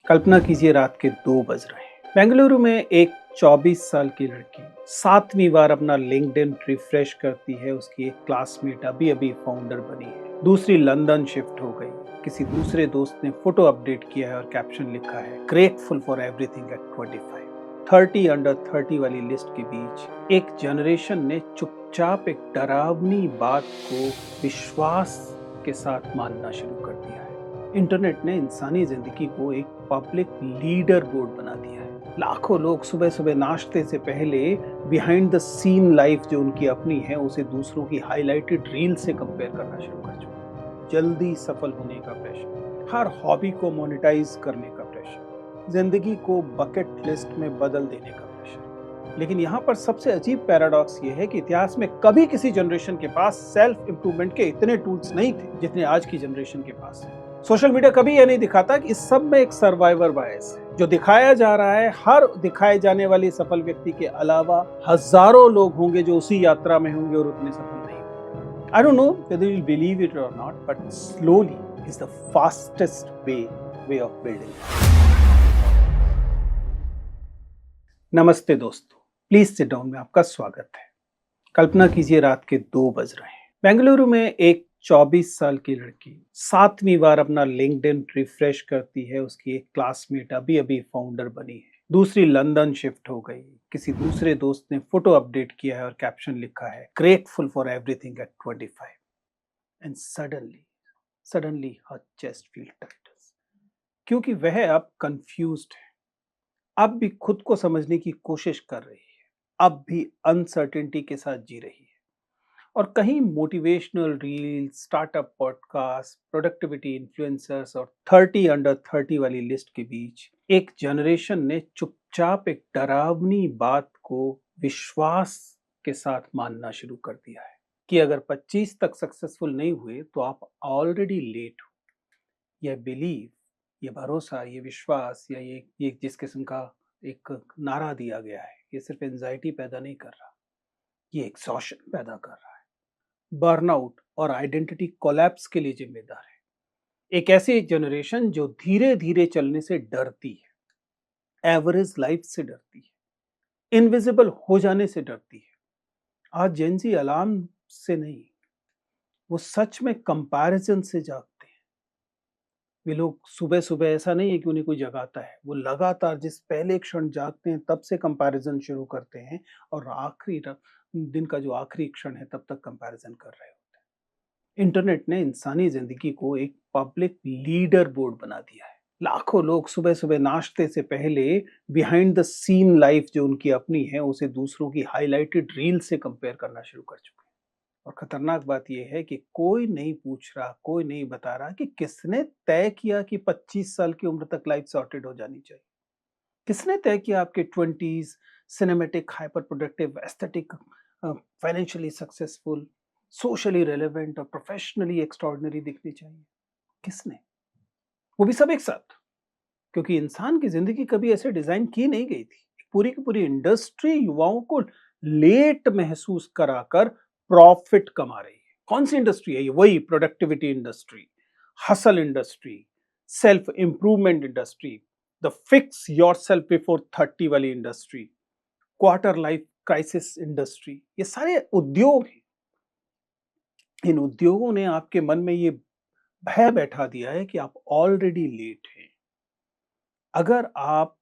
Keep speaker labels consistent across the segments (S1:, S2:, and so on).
S1: कल्पना कीजिए रात के 2 बज रहे हैं। बेंगलुरु में एक 24 साल की लड़की 7वीं बार अपना लिंक्डइन रिफ्रेश करती है। उसकी एक क्लासमेट अभी अभी फाउंडर बनी है, दूसरी लंदन शिफ्ट हो गई। किसी दूसरे दोस्त ने फोटो अपडेट किया है और कैप्शन लिखा है grateful for everything at 25। 30 under 30 वाली लिस्ट के बीच एक जनरेशन ने चुपचाप एक डरावनी बात को विश्वास के साथ मानना शुरू कर दिया है। इंटरनेट ने इंसानी जिंदगी को एक पब्लिक लीडर बोर्ड बना दिया है। लाखों लोग सुबह सुबह नाश्ते से पहले बिहाइंड द सीन लाइफ जो उनकी अपनी है उसे दूसरों की हाईलाइटेड रील से कंपेयर करना शुरू कर चुके हैं। जल्दी सफल होने का प्रेशर, हर हॉबी को मोनेटाइज करने का प्रेशर, जिंदगी को बकेट लिस्ट में बदल देने का प्रेशर। लेकिन यहाँ पर सबसे अजीब पैराडॉक्स ये है कि इतिहास में कभी किसी जनरेशन के पास सेल्फ इंप्रूवमेंट के इतने टूल्स नहीं थे जितने आज की जनरेशन के पास है। सोशल मीडिया कभी यह नहीं दिखाता कि इस सब में एक सर्वाइवर बायस है। जो दिखाया जा रहा है, हर दिखाए जाने वाली सफल व्यक्ति के अलावा हजारों लोग होंगे जो उसी यात्रा में होंगे और उतने सफल नहीं होंगे। I don't know whether you'll believe it or not, but slowly is the fastest way of building. नमस्ते दोस्तों, प्लीज सिट डाउन में आपका स्वागत है। कल्पना कीजिए रात के 2 बज रहे हैं। बेंगलुरु में एक 24 साल की लड़की 7वीं बार अपना लिंक्डइन रिफ्रेश करती है। उसकी एक क्लासमेट अभी अभी फाउंडर बनी है, दूसरी लंदन शिफ्ट हो गई। किसी दूसरे दोस्त ने फोटो अपडेट किया है और कैप्शन लिखा है grateful for everything at 25। And suddenly her chest feel tight, क्योंकि वह अब कंफ्यूज्ड है, अब भी खुद को समझने की कोशिश कर रही है, अब भी अनसर्टेनिटी के साथ जी रही है। और कहीं motivational reel, startup podcast, productivity influencers और 30 अंडर 30 वाली लिस्ट के बीच एक जनरेशन ने चुपचाप एक डरावनी बात को विश्वास के साथ मानना शुरू कर दिया है कि अगर 25 तक सक्सेसफुल नहीं हुए तो आप ऑलरेडी लेट हो। यह बिलीव, ये भरोसा, ये विश्वास या ये जिस किस्म का एक नारा दिया गया है, ये सिर्फ एंजाइटी पैदा नहीं कर रहा, ये एग्जॉशन पैदा कर रहा है, बर्नआउट और आइडेंटिटी कोलैप्स के लिए जिम्मेदार है। एक ऐसी जनरेशन जो धीरे धीरे चलने से डरती है, एवरेज लाइफ से डरती है, इनविजिबल हो जाने से डरती है। आज जेंजी अलार्म से नहीं, वो सच में कंपैरिजन से जागते हैं। वे लोग सुबह सुबह ऐसा नहीं है कि उन्हें कोई जगाता है, वो लगातार जिस पहले क्षण जागते हैं तब से कंपैरिजन शुरू करते हैं और आखिरी दिन का जो आखिरी क्षण है तब तक कंपैरिजन कर रहे होते हैं। इंटरनेट ने इंसानी जिंदगी को एक पब्लिक लीडर बोर्ड बना दिया है। लाखों लोग सुबह सुबह नाश्ते से पहले बिहाइंड द सीन लाइफ जो उनकी अपनी है उसे दूसरों की हाईलाइटेड रील से कंपेयर करना शुरू कर चुके हैं। और खतरनाक बात यह है कि कोई नहीं पूछ रहा, कोई नहीं बता रहा कि किसने तय किया कि 25 साल की उम्र तक लाइफ सॉर्टेड हो जानी चाहिए। किसने तय किया आपके 20s cinematic, hyper productive, aesthetic, financially successful, socially relevant और प्रोफेशनली एक्स्ट्रॉर्डिनरी दिखनी चाहिए? किसने? वो भी सब एक साथ। क्योंकि इंसान की जिंदगी कभी ऐसे डिजाइन की नहीं गई थी। पूरी की पूरी इंडस्ट्री युवाओं को लेट महसूस कराकर प्रॉफिट कमा रही है। कौन सी इंडस्ट्री है ये? वही productivity industry, hustle industry, self improvement industry, the fix yourself before 30 वाली industry, quarter life crisis industry. ये सारे उद्योग हैं। इन उद्योगों ने आपके मन में ये भय बैठा दिया है कि आप ऑलरेडी लेट हैं। अगर आप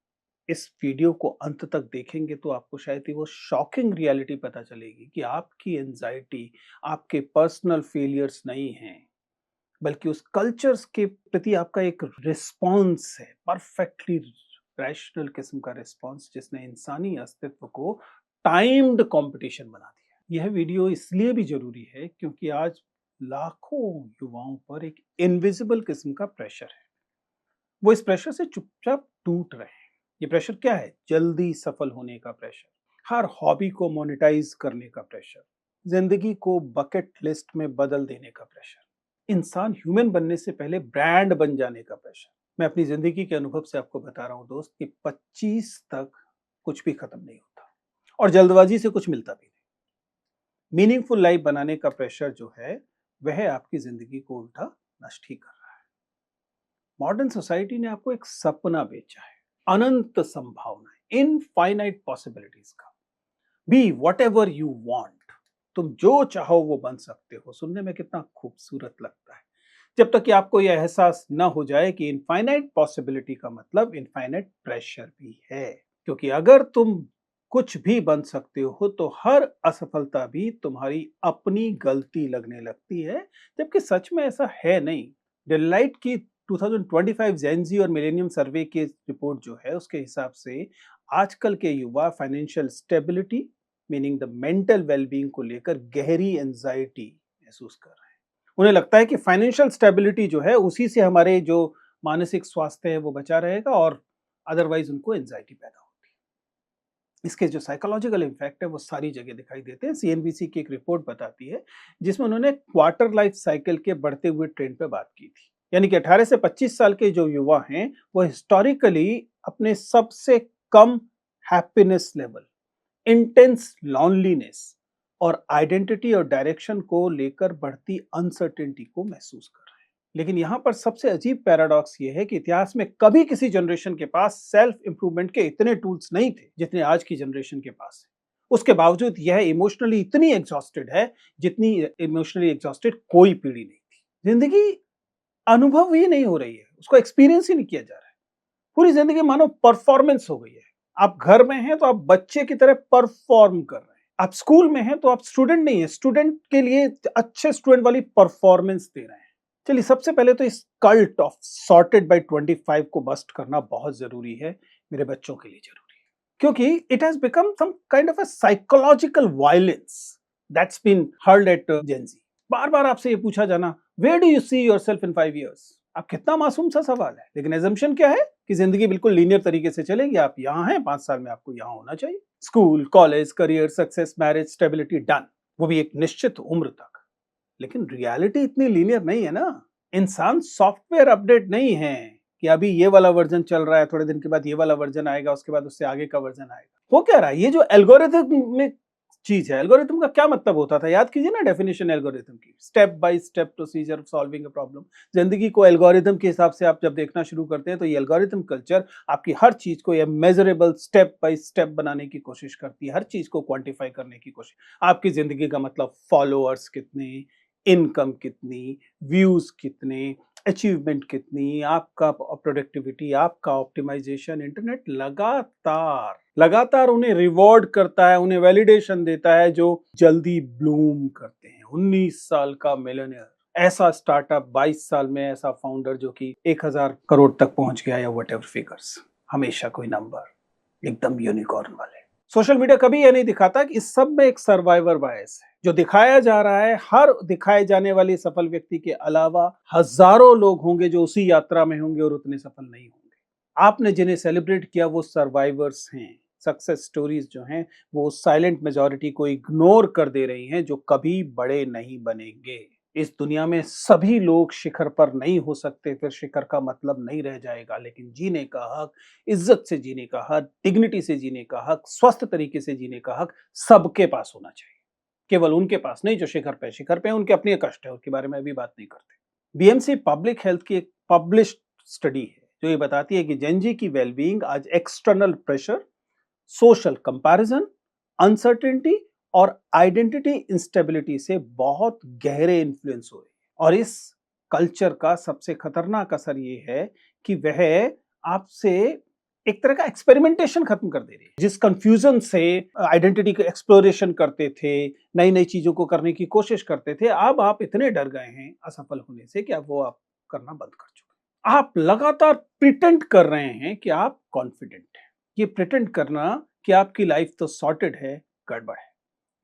S1: इस वीडियो को अंत तक देखेंगे तो आपको शायद ही वो शॉकिंग रियलिटी पता चलेगी कि आपकी एंजाइटी आपके पर्सनल फेलियर्स नहीं हैं, बल्कि उस कल्चर्स के प्रति आपका एक रिस्पॉन्स है, परफेक्टली रैशनल किस्म का रिस्पॉन्स जिसने इंसानी अस्तित्व को टाइम्ड कंपटीशन बना दिया। यह वीडियो इसलिए भी जरूरी है क्योंकि आज लाखों युवाओं पर एक इनविजिबल किस्म का प्रेशर है। वो इस प्रेशर से चुपचाप टूट रहे हैं। ये प्रेशर क्या है? जल्दी सफल होने का प्रेशर, हर हॉबी को मोनेटाइज करने का प्रेशर, जिंदगी को बकेट लिस्ट में बदल देने का प्रेशर, इंसान ह्यूमन बनने से पहले ब्रांड बन जाने का प्रेशर। मैं अपनी जिंदगी के अनुभव से आपको बता रहा हूं दोस्त कि 25 तक कुछ भी खत्म नहीं होता और जल्दबाजी से कुछ मिलता भी नहीं। मीनिंगफुल लाइफ बनाने का प्रेशर जो है वह आपकी जिंदगी को उल्टा नष्ट ही कर रहा है। मॉडर्न सोसाइटी ने आपको एक सपना बेचा है, अनंत संभावनाएं, इनफाइनाइट पॉसिबिलिटीज का। Be what ever you want, तुम जो चाहो वो बन सकते हो। सुनने में कितना खूबसूरत लगता है, जब तक कि आपको यह एहसास न हो जाए कि इनफाइनाइट पॉसिबिलिटी का मतलब इनफाइनाइट प्रेशर भी है। क्योंकि अगर तुम कुछ भी बन सकते हो तो हर असफलता भी तुम्हारी अपनी गलती लगने लगती है, जबकि सच में ऐसा है नहीं। डेलाइट की 2025 जेनजी और मिलेनियम सर्वे की रिपोर्ट जो है उसके हिसाब से आजकल के युवा financial stability meaning the mental wellbeing को लेकर गहरी एंजाइटी महसूस कर रहे हैं। उन्हें लगता है कि फाइनेंशियल स्टेबिलिटी जो है उसी से हमारे जो मानसिक स्वास्थ्य है वो बचा रहेगा, और अदरवाइज उनको एंजाइटी पैदा होती है। इसके जो साइकोलॉजिकल इम्पैक्ट है वो सारी जगह दिखाई देते हैं। सीएनबीसी की एक रिपोर्ट बताती है जिसमें उन्होंने क्वार्टर लाइफ साइकिल के बढ़ते हुए ट्रेंड पे बात की थी। यानी कि 18 से 25 साल के जो युवा हैं वो हिस्टोरिकली अपने सबसे कम हैप्पीनेस लेवल, इंटेंस लॉनलीनेस और आइडेंटिटी और डायरेक्शन को लेकर बढ़ती अनसर्टेनिटी को महसूस कर रहे हैं। लेकिन यहाँ पर सबसे अजीब पैराडॉक्स ये है कि इतिहास में कभी किसी जनरेशन के पास सेल्फ इंप्रूवमेंट के इतने टूल्स नहीं थे जितने आज की जनरेशन के पास है। उसके बावजूद यह इमोशनली इतनी एग्जॉस्टेड है जितनी इमोशनली एग्जॉस्टेड कोई पीढ़ी नहीं थी। जिंदगी अनुभव ही नहीं हो रही है, उसको एक्सपीरियंस ही नहीं किया जा रहा है। पूरी जिंदगी मानो परफॉर्मेंस हो गई है। आप घर में हैं तो आप बच्चे की तरह परफॉर्म कर रहे हैं, आप स्कूल में हैं तो आप स्टूडेंट नहीं है, स्टूडेंट के लिए अच्छे स्टूडेंट वाली परफॉर्मेंस दे रहे हैं। चलिए, सबसे पहले तो इस कल्ट ऑफ सॉर्टेड बाय 25 को बस्ट करना बहुत जरूरी है, मेरे बच्चों के लिए जरूरी है, क्योंकि it has become some kind of a psychological violence that's been hurled at Gen Z. बार बार आपसे ये पूछा जाना, where do you see yourself in 5 years? अब कितना मासूम सा सवाल है, लेकिन एजम्पशन क्या है कि जिंदगी बिल्कुल लीनियर तरीके से चलेगी। आप यहाँ हैं, 5 साल में आपको यहाँ होना चाहिए। School, college, career, success, marriage, stability, done, वो भी एक निश्चित उम्र तक। लेकिन रियलिटी इतनी लीनियर नहीं है ना। इंसान सॉफ्टवेयर अपडेट नहीं है कि अभी ये वाला वर्जन चल रहा है, थोड़े दिन के बाद ये वाला वर्जन आएगा, उसके बाद उससे आगे का वर्जन आएगा। हो क्या रहा है, ये जो एल्गोरिथम में चीज है, एल्गोरिथम का क्या मतलब होता था, याद कीजिए ना डेफिनेशन एल्गोरिथम की, step by step procedure solving a problem. जिंदगी को एल्गोरिथम के हिसाब से आप जब देखना शुरू करते हैं तो ये एल्गोरिथम कल्चर आपकी हर चीज को ये मेजरेबल स्टेप बाय स्टेप बनाने की कोशिश करती है, हर चीज को क्वांटिफाई करने की कोशिश। आपकी जिंदगी का मतलब फॉलोअर्स कितने, इनकम कितनी, व्यूज कितने, अचीवमेंट कितनी, आपका प्रोडक्टिविटी, आपका ऑप्टिमाइजेशन। इंटरनेट लगातार लगातार उन्हें रिवॉर्ड करता है, उन्हें वैलिडेशन देता है जो जल्दी ब्लूम करते हैं। 19 साल का मिलियनेयर, ऐसा स्टार्टअप, 22 साल में ऐसा फाउंडर जो कि 1000 करोड़ तक पहुंच गया, या वट एवर फिगर्स, हमेशा कोई नंबर एकदम यूनिकॉर्न वाले। सोशल मीडिया कभी यह नहीं दिखाता कि इस सब में एक सर्वाइवर बायस है। जो दिखाया जा रहा है, हर दिखाए जाने वाले सफल व्यक्ति के अलावा हजारों लोग होंगे जो उसी यात्रा में होंगे और उतने सफल नहीं होंगे। आपने जिन्हें सेलिब्रेट किया वो सर्वाइवर्स हैं। सक्सेस स्टोरीज जो हैं वो साइलेंट मेजॉरिटी को इग्नोर कर दे रही हैं, जो कभी बड़े नहीं बनेंगे। इस दुनिया में सभी लोग शिखर पर नहीं हो सकते, फिर शिखर का मतलब नहीं रह जाएगा। लेकिन जीने का हक, इज्जत से जीने का हक, डिग्निटी से जीने का हक, स्वस्थ तरीके से जीने का हक सबके पास होना चाहिए। केवल उनके पास नहीं जो शिखर पे हैं, उनके अपने कष्ट है, उसके बारे में भी बात नहीं करते। बीएमसी पब्लिक हेल्थ की एक पब्लिश्ड स्टडी है जो ये बताती है कि जेनजी की वेलबींग आज external pressure, social comparison, uncertainty और आइडेंटिटी इंस्टेबिलिटी से बहुत गहरे इन्फ्लुएंस हो रही है। और इस कल्चर का सबसे खतरनाक असर ये है कि वह आपसे एक तरह का एक्सपेरिमेंटेशन खत्म कर दे रही है। जिस कंफ्यूजन से आइडेंटिटी का एक्सप्लोरेशन करते थे, नई नई चीजों को करने की कोशिश करते थे, अब आप इतने डर गए हैं असफल होने से कि अब वो आप करना बंद कर चुके। आप लगातार प्रिटेंड कर रहे हैं कि आप कॉन्फिडेंट हैं। ये प्रिटेंड करना कि आपकी लाइफ तो सॉर्टेड है, गड़बड़ है,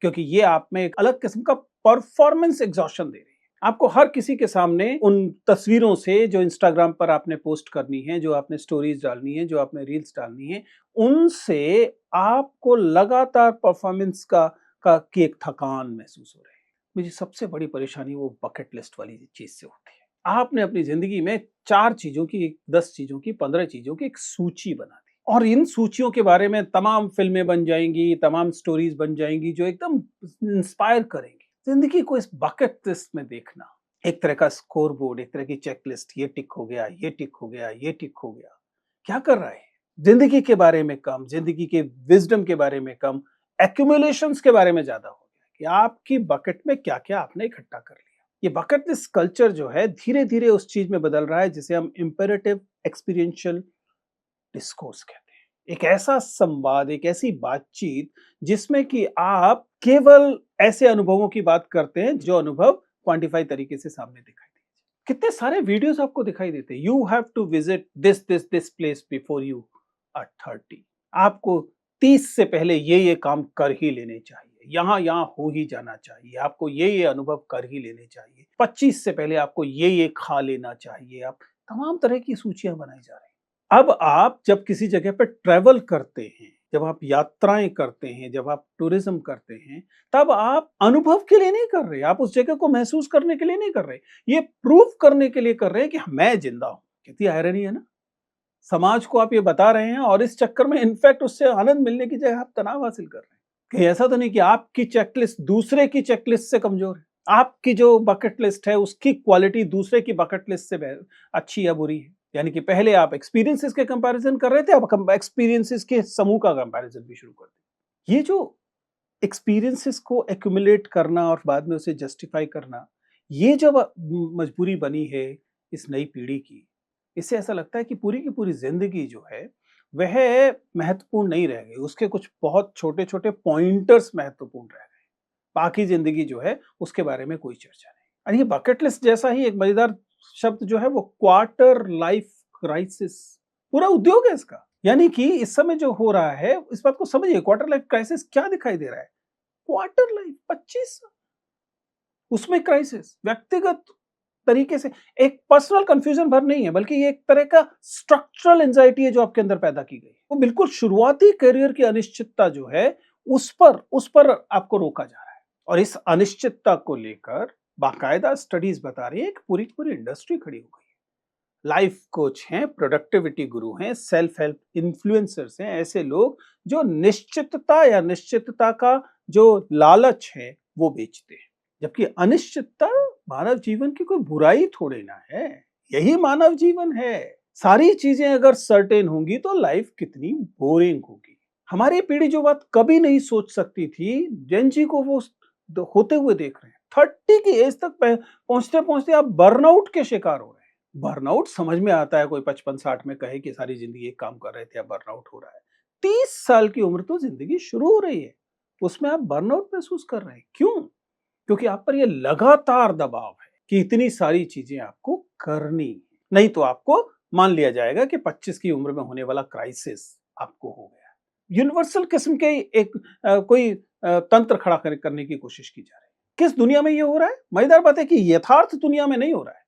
S1: क्योंकि ये आप में एक अलग किस्म का परफॉर्मेंस एग्जॉशन दे रही है। आपको हर किसी के सामने उन तस्वीरों से जो इंस्टाग्राम पर आपने पोस्ट करनी है, जो आपने स्टोरीज डालनी है, जो आपने रील्स डालनी है, उनसे आपको लगातार परफॉर्मेंस की एक थकान महसूस हो रही है। मुझे सबसे बड़ी परेशानी वो बकेट लिस्ट वाली चीज से होती है। आपने अपनी जिंदगी में 4 चीजों की, 10 चीजों की, 15 चीजों की एक सूची बना दी, और इन सूचियों के बारे में तमाम फिल्में बन जाएंगी, तमाम स्टोरीज बन जाएंगी जो एकदम इंस्पायर करेंगी। जिंदगी को इस बकेट लिस्ट में देखना एक तरह का स्कोर बोर्ड, एक तरह की चेकलिस्ट, ये टिक हो गया, ये टिक हो गया, ये टिक हो गया। क्या कर रहा है? जिंदगी के बारे में कम, जिंदगी के विजडम के बारे में कम, एक्यूमुलेशंस के बारे में ज्यादा हो गया कि आपकी बकेट में क्या क्या आपने इकट्ठा कर लिया। ये बकेट लिस्ट कल्चर जो है धीरे धीरे उस चीज में बदल रहा है जिसे हम इंपेरेटिव एक्सपीरियंशियल डिस्कोर्स कहते हैं। एक ऐसा संवाद, एक ऐसी बातचीत जिसमें कि आप केवल ऐसे अनुभवों की बात करते हैं जो अनुभव क्वांटिफाई तरीके से सामने दिखाई देते हैं। कितने सारे वीडियोस आपको दिखाई देते हैं। You have to visit this place before you are 30। आपको 30 से पहले ये काम कर ही लेने चाहिए, यहाँ यहाँ हो ही जाना चाहिए, आपको ये अनुभव कर ही लेने चाहिए, 25 से पहले आपको ये खा लेना चाहिए। आप तमाम तरह की सूचियां बनाई जा रही हैं। अब आप जब किसी जगह पर ट्रैवल करते हैं, जब आप यात्राएं करते हैं, जब आप टूरिज्म करते हैं, तब आप अनुभव के लिए नहीं कर रहे, आप उस जगह को महसूस करने के लिए नहीं कर रहे, ये प्रूफ करने के लिए कर रहे हैं कि मैं जिंदा हूं। कितनी आयरनी है ना। समाज को आप ये बता रहे हैं और इस चक्कर में इनफैक्ट उससे आनंद मिलने की जगह आप तनाव हासिल कर रहे हैं। कहीं ऐसा तो नहीं कि आपकी चेकलिस्ट दूसरे की चेकलिस्ट से कमजोर है, आपकी जो बकेट लिस्ट है उसकी क्वालिटी दूसरे की बकेट लिस्ट से अच्छी या बुरी है। यानी कि पहले आप एक्सपीरियंसेस के कंपैरिजन कर रहे थे, अब एक्सपीरियंसेस के समूह का कंपैरिजन भी शुरू कर दिया। ये जो एक्सपीरियंसेस को एक्यूमुलेट करना और बाद में उसे जस्टिफाई करना, ये जब मजबूरी बनी है इस नई पीढ़ी की, इससे ऐसा लगता है कि पूरी की पूरी जिंदगी जो है वह महत्वपूर्ण नहीं रह गई, उसके कुछ बहुत छोटे छोटे पॉइंटर्स महत्वपूर्ण रह गए। बाकी जिंदगी जो है उसके बारे में कोई चर्चा नहीं। और ये बकेट लिस्ट जैसा ही एक मजेदार शब्द जो है वो क्वार्टर लाइफ क्राइसिस, पूरा उद्योग है इसका। यानी कि इस समय जो हो रहा है इस बात को समझिए, क्वार्टर लाइफ क्राइसिस क्या दिखाई दे रहा है। क्वार्टर लाइफ 25, उसमें क्राइसिस व्यक्तिगत तरीके से, एक पर्सनल कंफ्यूजन भर नहीं है बल्कि ये एक तरह का स्ट्रक्चरल एंजाइटी है जो आपके अंदर पैदा की गई है। वो बिल्कुल शुरुआती करियर की अनिश्चितता जो है उस पर आपको रोका जा रहा है। और इस अनिश्चितता को लेकर बाकायदा स्टडीज बता रही है कि पूरी की पूरी इंडस्ट्री खड़ी हो गई है। लाइफ कोच हैं, प्रोडक्टिविटी गुरु हैं, सेल्फ हेल्प इन्फ्लुएंसर्स हैं, ऐसे लोग जो निश्चितता या निश्चितता का जो लालच है वो बेचते हैं। जबकि अनिश्चितता मानव जीवन की कोई बुराई थोड़ी ना है, यही मानव जीवन है। सारी चीजें अगर सर्टेन होंगी तो लाइफ कितनी बोरिंग होगी। हमारी पीढ़ी जो बात कभी नहीं सोच सकती थी, जेन जी को वो होते हुए देख रहे हैं। 30 की एज तक पहुंचते पहुंचते आप बर्नआउट के शिकार हो रहे हैं। बर्नआउट समझ में आता है, कोई 55-60 में कहे कि सारी जिंदगी एक काम कर रहे थे, अब बर्नआउट हो रहा है। 30 साल की उम्र तो जिंदगी शुरू हो रही है, उसमें आप बर्नआउट महसूस कर रहे हैं। क्यों? क्योंकि आप पर यह लगातार दबाव है कि इतनी सारी चीजें आपको करनी है, नहीं तो आपको मान लिया जाएगा कि 25 की उम्र में होने वाला क्राइसिस आपको हो गया। यूनिवर्सल किस्म के एक कोई तंत्र खड़ा करने की कोशिश की जा रही है। किस दुनिया में ये हो रहा है? मजेदार बात है कि यथार्थ दुनिया में नहीं हो रहा है,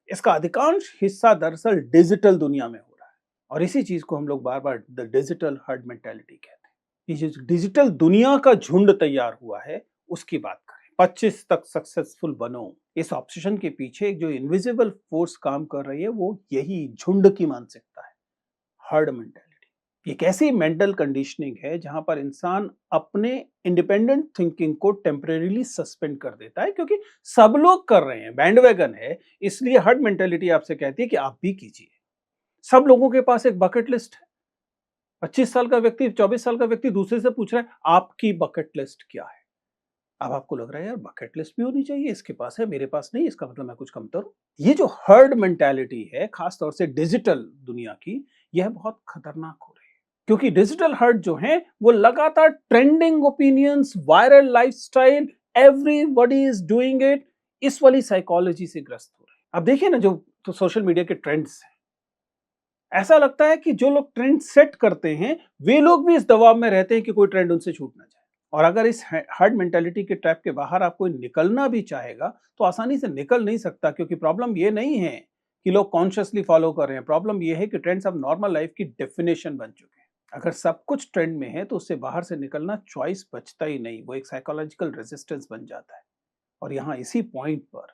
S1: इसका अधिकांश हिस्सा दरअसल डिजिटल दुनिया में हो रहा है। और इसी चीज को हम लोग बार बार द डिजिटल हर्ड मेंटालिटी कहते हैं। ये जो डिजिटल दुनिया का झुंड तैयार हुआ है उसकी बात करें। 25 तक सक्सेसफुल बनो, इस ऑब्सेशन के पीछे जो इनविजिबल फोर्स काम कर रही है वो यही झुंड की मानसिकता है, हर्ड मेंटालिटी। एक ऐसी मेंटल कंडीशनिंग है जहां पर इंसान अपने इंडिपेंडेंट थिंकिंग को टेम्परेरीली सस्पेंड कर देता है, क्योंकि सब लोग कर रहे हैं, बैंडवैगन है, इसलिए हर्ड मेंटालिटी आपसे कहती है कि आप भी कीजिए। सब लोगों के पास एक बकेट लिस्ट है। 25 साल का व्यक्ति, 24 साल का व्यक्ति दूसरे से पूछ रहा है आपकी बकेट लिस्ट क्या है। अब आपको लग रहा है यार बकेट लिस्ट भी होनी चाहिए, इसके पास है मेरे पास नहीं, इसका मतलब मैं कुछ कमतर हूं। ये जो हर्ड मेंटालिटी है खासतौर से डिजिटल दुनिया की, यह बहुत खतरनाक हो रही है। क्योंकि डिजिटल हर्ड जो है वो लगातार trending opinions, viral lifestyle, everybody is doing it, इस वाली साइकोलॉजी से ग्रस्त हो रहे हैं। अब देखिए ना, जो तो सोशल मीडिया के ट्रेंड्स हैं, ऐसा लगता है कि जो लोग ट्रेंड सेट करते हैं वे लोग भी इस दबाव में रहते हैं कि कोई ट्रेंड उनसे छूट ना जाए। और अगर इस हर्ड मेंटालिटी के ट्रैप के बाहर आप कोई निकलना भी चाहेगा तो आसानी से निकल नहीं सकता, क्योंकि प्रॉब्लम ये नहीं है कि लोग कॉन्शियसली फॉलो कर रहे हैं, प्रॉब्लम ये है कि ट्रेंड्स अब नॉर्मल लाइफ की डेफिनेशन बन चुके हैं। अगर सब कुछ ट्रेंड में है तो उससे बाहर से निकलना चॉइस बचता ही नहीं, वो एक साइकोलॉजिकल रेजिस्टेंस बन जाता है। और यहाँ इसी पॉइंट पर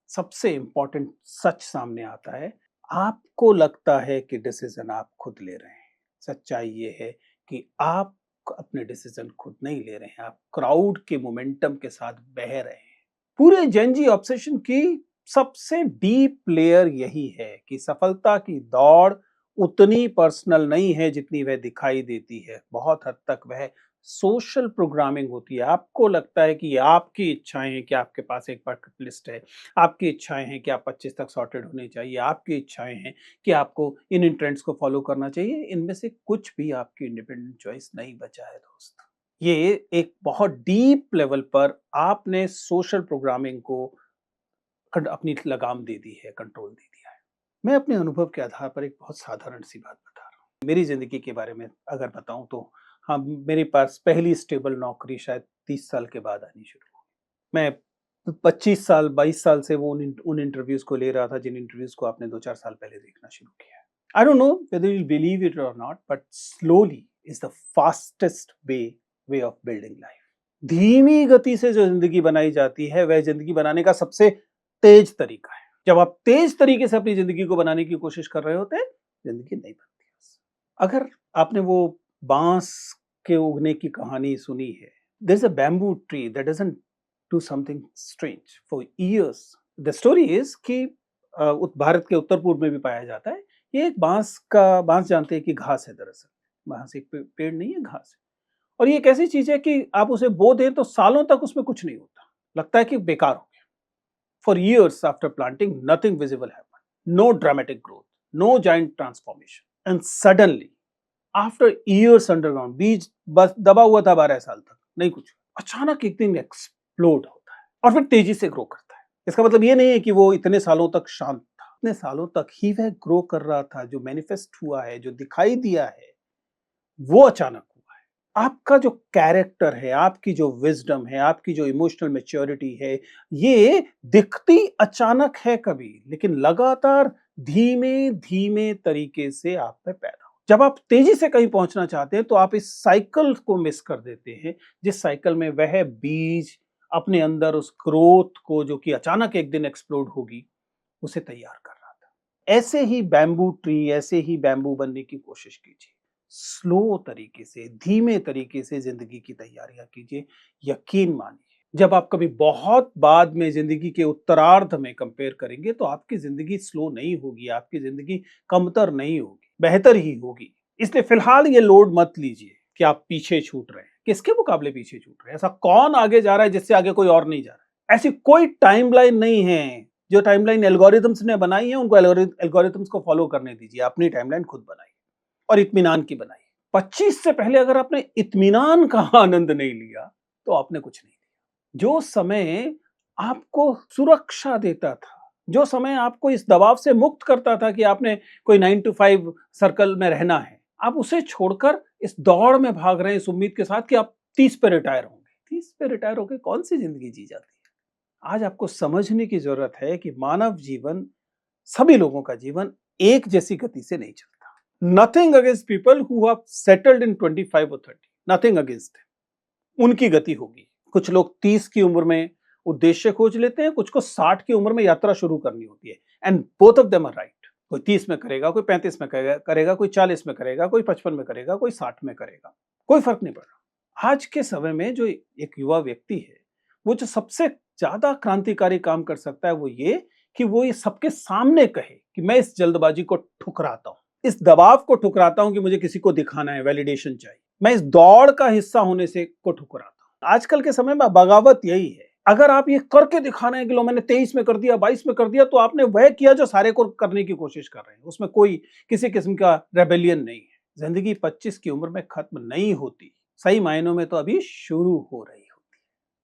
S1: सबसे इंपॉर्टेंट सच सामने आता है। आपको लगता है कि डिसीजन आप खुद ले रहे हैं, सच्चाई ये है कि आप अपने डिसीजन खुद नहीं ले रहे हैं, आप क्राउड के मोमेंटम के साथ बह रहे हैं। पूरे जेन जी ऑब्सेशन की सबसे डीप लेयर यही है कि सफलता की दौड़ उतनी पर्सनल नहीं है जितनी वह दिखाई देती है। बहुत हद तक वह सोशल प्रोग्रामिंग होती है। आपको लगता है कि ये आपकी इच्छाएं हैं कि आपके पास एक बकेट लिस्ट है, आपकी इच्छाएं हैं कि आप 25 तक सॉर्टेड होने चाहिए, आपकी इच्छाएं हैं कि आपको इन ट्रेंड्स को फॉलो करना चाहिए। इनमें से कुछ भी आपकी इंडिपेंडेंट चॉइस नहीं बचा है दोस्त। ये एक बहुत डीप लेवल पर आपने सोशल प्रोग्रामिंग को अपनी लगाम दे दी है, कंट्रोल दे दिया है। मैं अपने अनुभव के आधार पर एक बहुत साधारण सी बात बता रहा हूँ। मेरी ज़िंदगी के बारे में अगर बताऊँ तो हाँ, मेरे पास पहली स्टेबल नौकरी शायद 30 साल के बाद आनी शुरू हुई। मैं 25 साल, 22 साल से वो उन इंटरव्यूज़ को ले रहा था जिन इंटरव्यूज़ को आपने 2-4 साल पहले देखना शुरू किया है। I don't know whether you will believe it और not, but slowly is the fastest way of building life. धीमी गति से जो ज़िंदगी बनाई जाती है, वह ज़िंदगी बनाने का सबसे तेज तरीका है। जब आप तेज तरीके से अपनी ज़िंदगी को बनाने की कोशिश कर रहे होते हैं, ज़िंदगी नहीं बनती। अगर आपने वो बाँस के उगने की कहानी सुनी है, there is a bamboo tree that doesn't do something strange for years. The story is कि भारत के उत्तर पूर्व में भी पाया जाता है। ये एक बाँस जानते हैं कि घास है दरअसल। बाँस एक पेड़ नहीं है, घास है। और ये एक ऐसी चीज़ है कि आप उसे बो दें तो सालों तक उसमें कुछ नहीं होता। लगता है कि बेकार हो गया। For years after planting, nothing visible happened. No dramatic growth, no giant transformation. And suddenly, after years underground, बीज बस दबा हुआ था 12 साल तक, नहीं कुछ। अचानक एक दिन एक्सप्लोड होता है और फिर तेजी से ग्रो करता है। इसका मतलब ये नहीं है कि वो इतने सालों तक शांत था। इतने सालों तक ही वह ग्रो कर रहा था। जो मैनिफेस्ट हुआ है, जो दिखाई दिया है, वो अचानक हुआ है। आपका जो कैरेक्टर है, आपकी जो विजडम है, आपकी जो इमोशनल मैच्योरिटी है, ये दिखती अचानक है कभी, लेकिन लगातार धीमे-धीमे तरीके से आप में पैदा हो। जब आप तेजी से कहीं पहुंचना चाहते हैं तो आप इस साइकिल को मिस कर देते हैं, जिस साइकिल में वह बीज अपने अंदर उस ग्रोथ को, जो कि अचानक एक दिन एक्सप्लोड होगी, उसे तैयार कर रहा था। ऐसे ही बैम्बू ट्री, ऐसे ही बैम्बू बनने की कोशिश कीजिए। स्लो तरीके से, धीमे तरीके से जिंदगी की तैयारियां कीजिए। यकीन मानिए, जब आप कभी बहुत बाद में जिंदगी के उत्तरार्ध में कंपेयर करेंगे तो आपकी जिंदगी स्लो नहीं होगी, आपकी जिंदगी कमतर नहीं होगी, बेहतर ही होगी। इसलिए फिलहाल ये लोड मत लीजिए कि आप पीछे छूट रहे हैं। किसके मुकाबले पीछे छूट रहे हैं? ऐसा कौन आगे जा रहा है जिससे आगे कोई और नहीं जा रहा है? ऐसी कोई टाइमलाइन नहीं है। जो टाइमलाइन एल्गोरिथम्स ने बनाई है, उनको एल्गोरिथम्स को फॉलो करने दीजिए। अपनी टाइमलाइन खुद बनाइए और इत्मीनान की बनाइए। 25 से पहले अगर आपने इत्मीनान का आनंद नहीं लिया तो आपने कुछ नहीं लिया। जो समय आपको सुरक्षा देता था, जो समय आपको इस दबाव से मुक्त करता था कि आपने कोई 9 to 5 सर्कल में रहना है, आप उसे छोड़कर इस दौड़ में भाग रहे हैं इस उम्मीद के साथ कि आप 30 पे रिटायर होंगे। 30 पे रिटायर होकर कौन सी जिंदगी जी जाती है? आज आपको समझने की जरूरत है कि मानव जीवन, सभी लोगों का जीवन एक जैसी गति से नहीं चलता। Nothing against people who have settled in 25 or 30. Nothing against them. उनकी गति होगी। कुछ लोग 30 की उम्र में उद्देश्य खोज लेते हैं, कुछ को 60 की उम्र में यात्रा शुरू करनी होती है। And both of them are right. कोई 30 में करेगा, कोई 35 में करेगा, कोई 40 में करेगा, कोई 55 में करेगा, कोई 60 में करेगा। कोई फर्क नहीं पड़ रहा। आज के समय में जो एक युवा व्यक्ति है, वो जो सबसे ज्यादा क्रांतिकारी काम कर सकता है वो ये कि वो ये सबके सामने कहे कि मैं इस जल्दबाजी को ठुकराता हूं, इस दबाव को ठुकराता हूं कि मुझे किसी को दिखाना है, वैलिडेशन चाहिए। मैं इस दौड़ का हिस्सा होने से को ठुकराता हूं। आजकल के समय में बगावत यही है। अगर आप ये करके दिखाना है कि लो मैंने 23 में कर दिया, 22 में कर दिया, तो आपने वह किया जो सारे को करने की कोशिश कर रहे हैं। उसमें कोई किसी किस्म का रेबेलियन नहीं है। जिंदगी 25 की उम्र में खत्म नहीं होती, सही मायनों में तो अभी शुरू हो रही है।